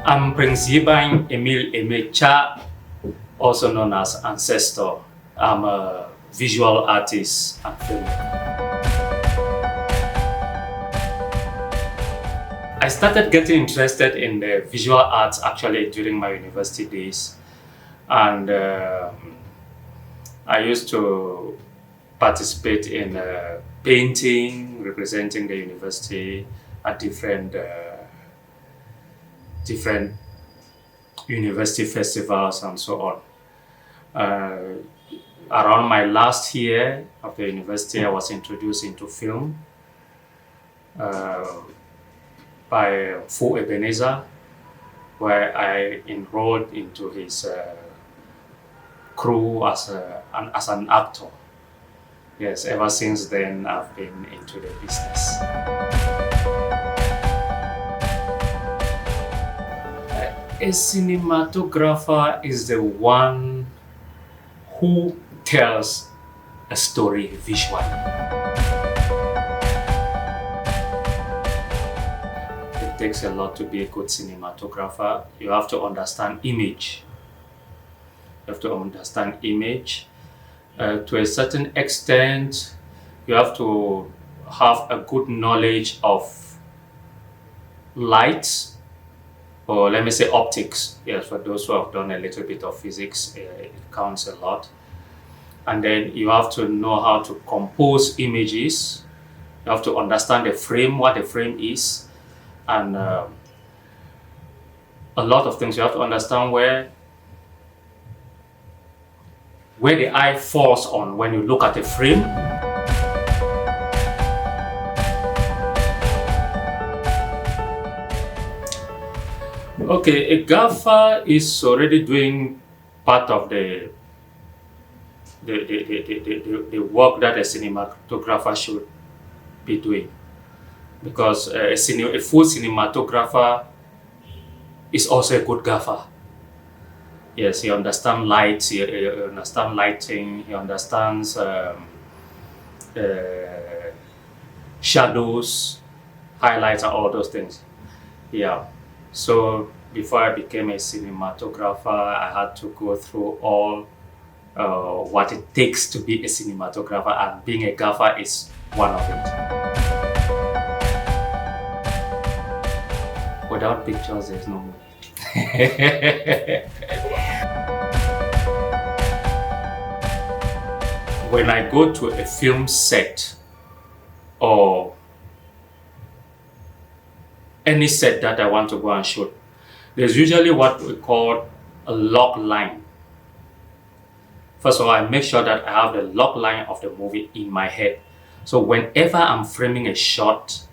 I'm Prince Yibain Emile-Aime Chah, also known as Ancestor. I'm a visual artist and filmmaker. I started getting interested in the visual arts actually during my university days, and I used to participate in painting representing the university at different university festivals and so on. Around my last year of the university, I was introduced into film by Fu Ebenezer, where I enrolled into his crew as an actor. Yes, ever since then I've been into the business. A cinematographer is the one who tells a story visually. It takes a lot to be a good cinematographer. You have to understand image. You have to understand image. To a certain extent, you have to have a good knowledge of light, or let me say optics. Yes, for those who have done a little bit of physics, it counts a lot. And then you have to know how to compose images. You have to understand the frame, what the frame is, and a lot of things. You have to understand where the eye falls on when you look at the frame. Okay, a gaffer is already doing part of the work that a cinematographer should be doing, because a full cinematographer is also a good gaffer. Yes, he understands light, he understands lighting, he understands shadows, highlights, and all those things. Yeah. So before I became a cinematographer, I had to go through all what it takes to be a cinematographer, and being a gaffer is one of it. Without pictures, there's no movie. When I go to a film set or any set that I want to go and shoot, there's usually what we call a log line. First of all, I make sure that I have the log line of the movie in my head. So whenever I'm framing a shot,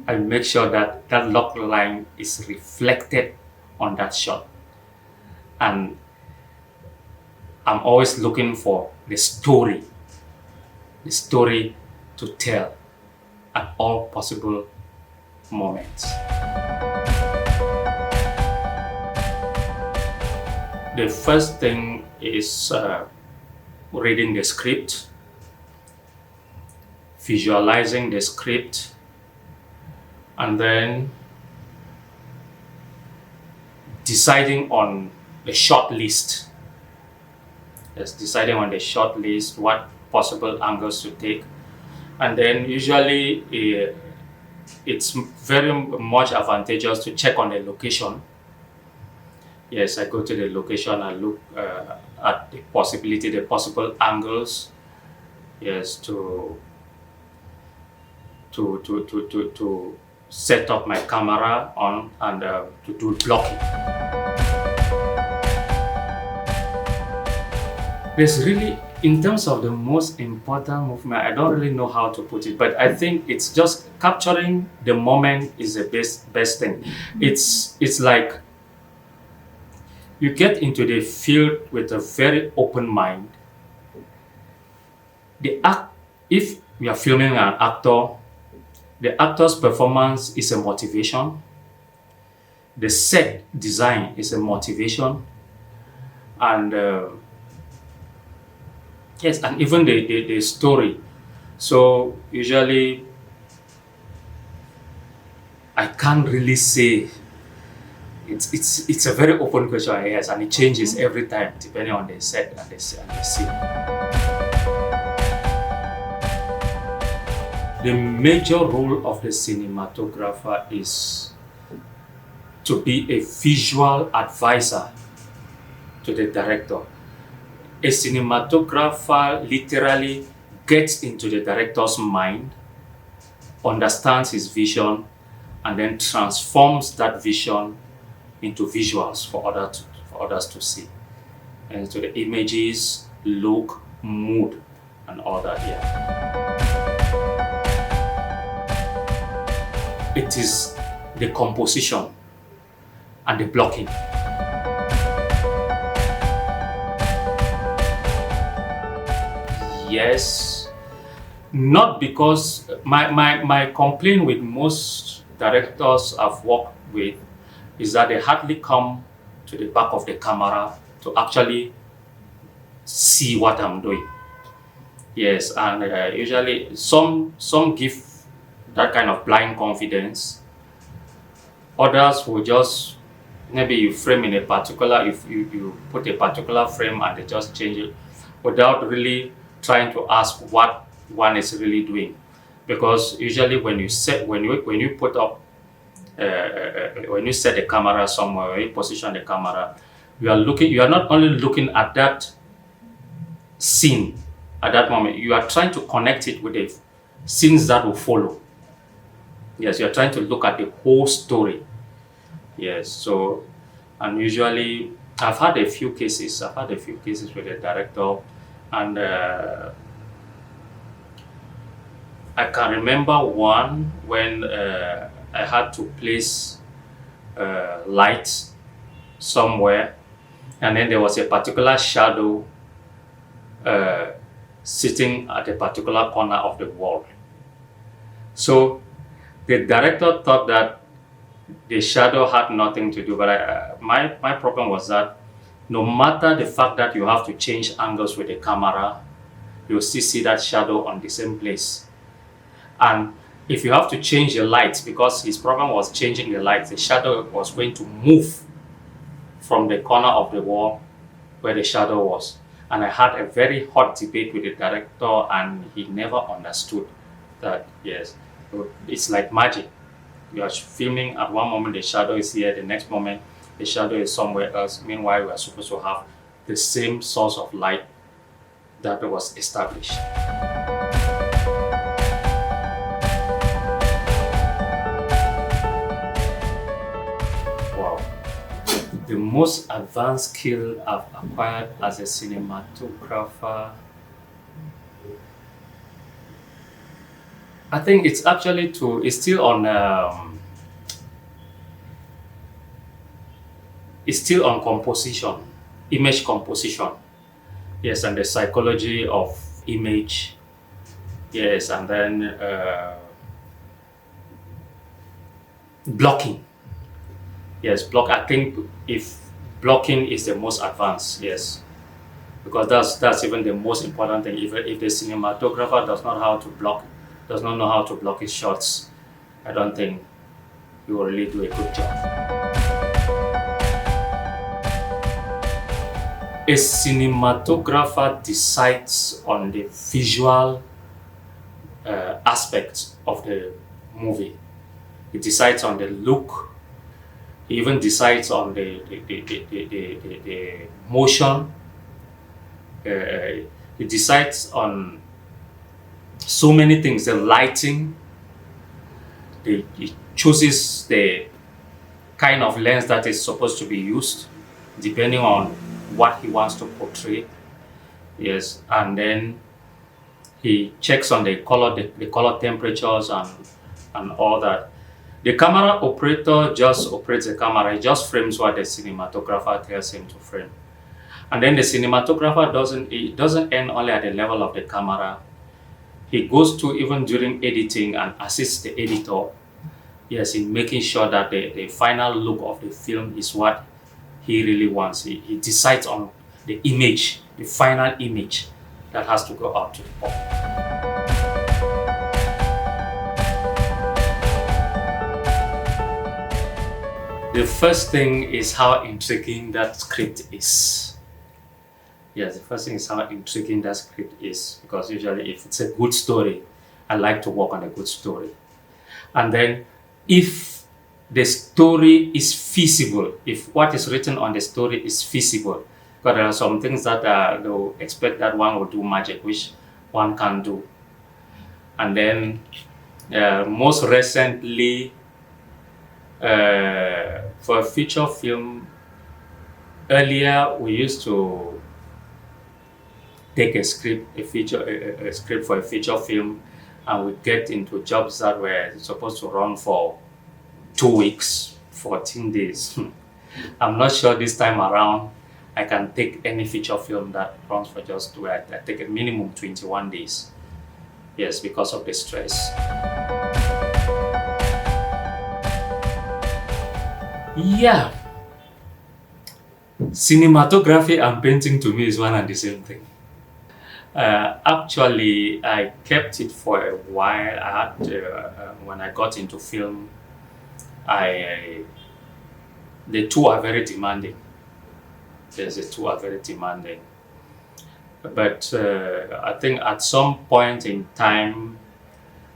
I make sure that that log line is reflected on that shot. And I'm always looking for the story to tell at all possible moments. The first thing is reading the script, visualizing the script, and then deciding on the shot list. Yes, deciding on the shot list, what possible angles to take, and then usually it's very much advantageous to check on the location. Yes, I go to the location and look at the possible angles. Yes, to set up my camera on and to do blocking. There's really, in terms of the most important movement, I don't really know how to put it, but I think it's just capturing the moment is the best thing. It's like you get into the field with a very open mind. If you are filming an actor, the actor's performance is a motivation. The set design is a motivation, and yes, and even the story. So usually I can't really say It's a very open question, yes, and it changes every time depending on the set and the scene. The major role of the cinematographer is to be a visual advisor to the director. A cinematographer literally gets into the director's mind, understands his vision, and then transforms that vision into visuals for others to see. And so the images, look, mood, and all that. Yeah. It is the composition and the blocking. Yes, not because my complaint with most directors I've worked with is that they hardly come to the back of the camera to actually see what I'm doing. Yes, and usually some give that kind of blind confidence. Others will just, maybe you frame in a particular, if you put a particular frame and they just change it without really trying to ask what one is really doing. Because usually when you set when you put up when you set the camera somewhere, when you position the camera, you are not only looking at that scene at that moment, you are trying to connect it with the scenes that will follow. Yes, you are trying to look at the whole story. Yes, so, and usually I've had a few cases with the director, and I can remember one when I had to place lights somewhere, and then there was a particular shadow sitting at a particular corner of the wall. So the director thought that the shadow had nothing to do, but my problem was that no matter the fact that you have to change angles with the camera, you'll still see that shadow on the same place. And if you have to change the lights, because his problem was changing the lights, the shadow was going to move from the corner of the wall where the shadow was. And I had a very hot debate with the director, and he never understood that, yes, it's like magic. You are filming, at one moment the shadow is here, the next moment the shadow is somewhere else. Meanwhile, we are supposed to have the same source of light that was established. Wow. The most advanced skill I've acquired as a cinematographer, I think it's actually it's still on composition, image composition. Yes, and the psychology of image. Yes, and then blocking. Yes, I think if blocking is the most advanced, yes, because that's even the most important thing. If the cinematographer does not know how to block his shots, I don't think he will really do a good job. A cinematographer decides on the visual aspects of the movie. He decides on the look. He even decides on the motion. He decides on so many things, the lighting. He chooses the kind of lens that is supposed to be used depending on what he wants to portray. Yes, and then he checks on the color temperatures and all that. The camera operator just operates the camera. He just frames what the cinematographer tells him to frame. And then the cinematographer doesn't end only at the level of the camera. He goes to, even during editing, and assists the editor, yes, in making sure that the final look of the film is what he really wants. He decides on the image, the final image that has to go out to the public. The first thing is how intriguing that script is. Yes, the first thing is how intriguing that script is, because usually if it's a good story, I like to work on a good story. And then if the story is feasible, if what is written on the story is feasible, because there are some things that they'll expect that one will do magic, which one can't do. And then most recently, for a feature film, earlier we used to take a script, a script for a feature film, and we get into jobs that were supposed to run for 2 weeks, 14 days. I'm not sure this time around I can take any feature film that runs for just 2 weeks. I take a minimum 21 days. Yes, because of the stress. Yeah. Cinematography and painting to me is one and the same thing. Actually, I kept it for a while. When I got into film, the two are very demanding. Yes, the two are very demanding. But I think at some point in time,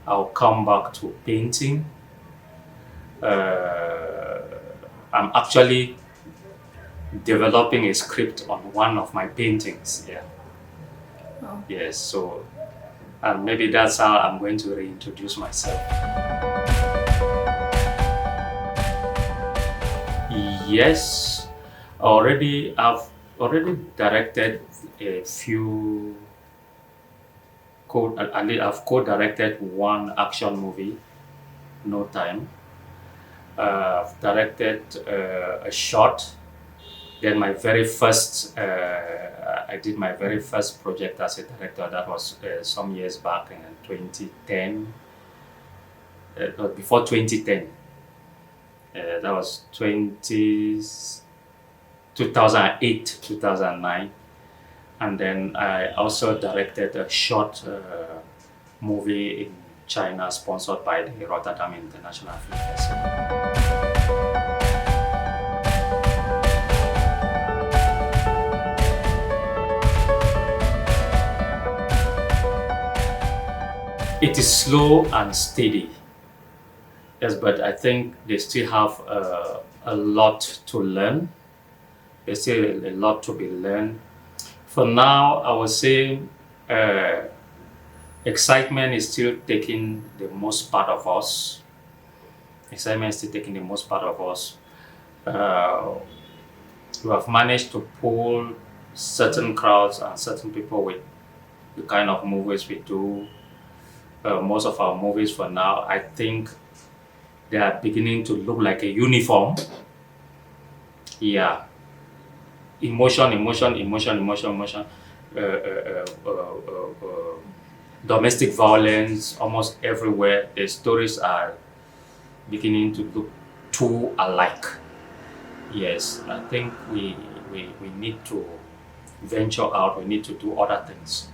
I'll come back to painting. I'm actually developing a script on one of my paintings. Yeah. Oh. Yes. So, and maybe that's how I'm going to reintroduce myself. Yes. I've already directed a few. I've co-directed one action movie, No Time. I've directed a short. Then I did my very first project as a director. That was some years back in 2010. Before 2010. That was 2008, 2009. And then I also directed a short movie in China sponsored by the Rotterdam International Film Festival. It is slow and steady. Yes, but I think they still have a lot to learn. There's still a lot to be learned. For now, I would say excitement is still taking the most part of us. Excitement is still taking the most part of us. We have managed to pull certain crowds and certain people with the kind of movies we do. Most of our movies for now, I think they are beginning to look like a uniform. Yeah. Emotion. Domestic violence almost everywhere. The stories are beginning to look too alike. Yes, I think we need to venture out. We need to do other things.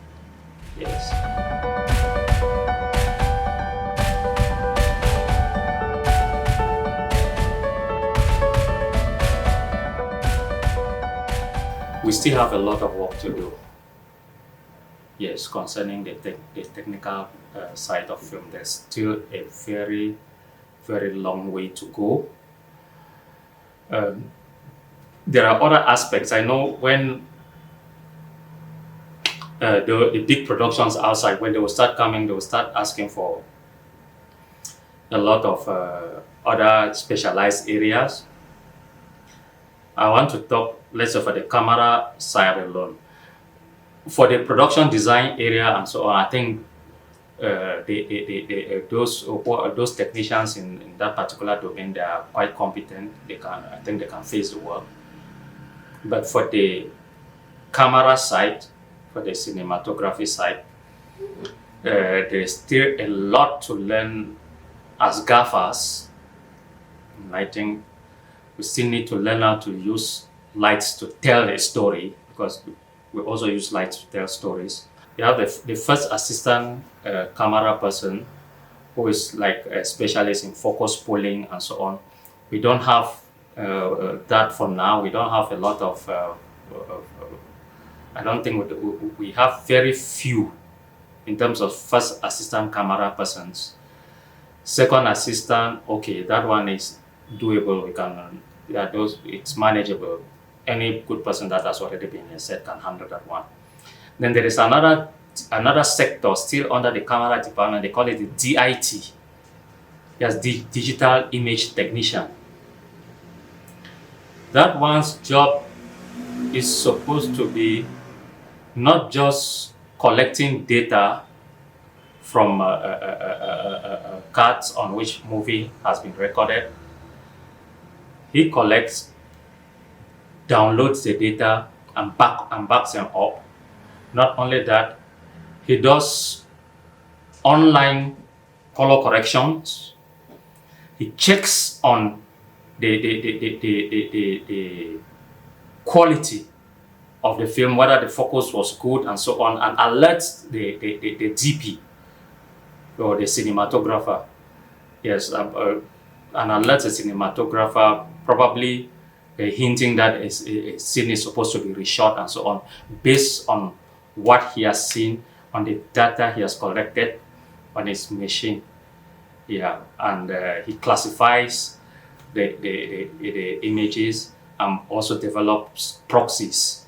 Yes. We still have a lot of work to do. Yes, concerning the technical side of film, there's still a very, very long way to go. There are other aspects. I know when the big productions outside, when they will start coming, they will start asking for a lot of other specialized areas. I want to talk, let's say, for the camera side alone. For the production design area and so on, I think those technicians in that particular domain, they are quite competent. I think they can face the work. But for the camera side, for the cinematography side, there's still a lot to learn as gaffers. I think we still need to learn how to use lights to tell a story, because we also use lights to tell stories. You have the first assistant camera person, who is like a specialist in focus pulling and so on. We don't have That for now, we don't have a lot of, I don't think we have very few in terms of first assistant camera persons. Second assistant, okay, that one is doable. We can, yeah, it's manageable. Any good person that has already been in a set can handle that one. Then there is another sector still under the camera department. They call it the DIT. Yes, the digital image technician. That one's job is supposed to be not just collecting data from cards on which movie has been recorded. He collects, downloads the data, and backs them up. Not only that, he does online color corrections. He checks on the quality of the film, whether the focus was good and so on, and alerts the DP or the cinematographer. Yes, and alerts the cinematographer, probably hinting that a scene is supposed to be reshot and so on, based on what he has seen on the data he has collected on his machine. Yeah, and he classifies the images and also develops proxies.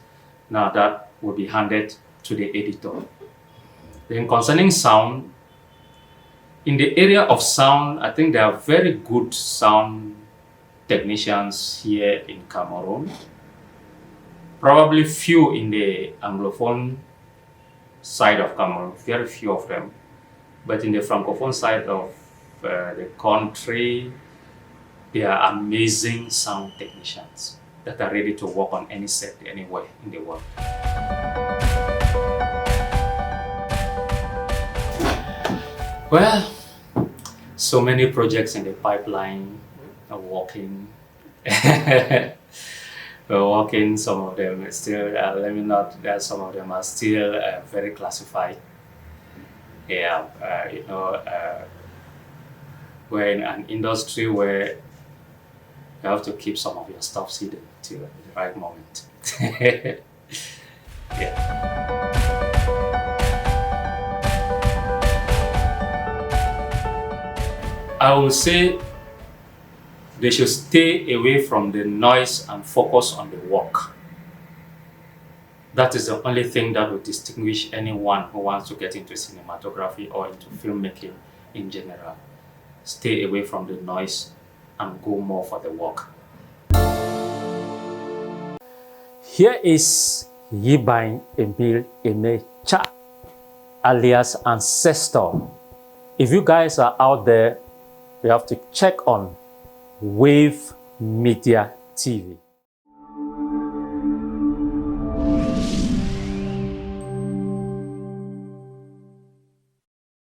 Now that will be handed to the editor. Then concerning sound, in the area of sound, I think there are very good sound technicians here in Cameroon. Probably few in the Anglophone side of Cameroon, very few of them. But in the Francophone side of the country, there are amazing sound technicians that are ready to work on any set anywhere in the world. Well, so many projects in the pipeline are working. We're working, some of them are still, let me not, some of them are still very classified. Yeah, we're in an industry where you have to keep some of your stuff hidden till the right moment. Yeah. I will say they should stay away from the noise and focus on the work. That is the only thing that will distinguish anyone who wants to get into cinematography or into filmmaking in general. Stay away from the noise and go more for the work. Here is Yibain Emile-Aime Chah, alias Ancestor. If you guys are out there, you have to check on Wave Media TV.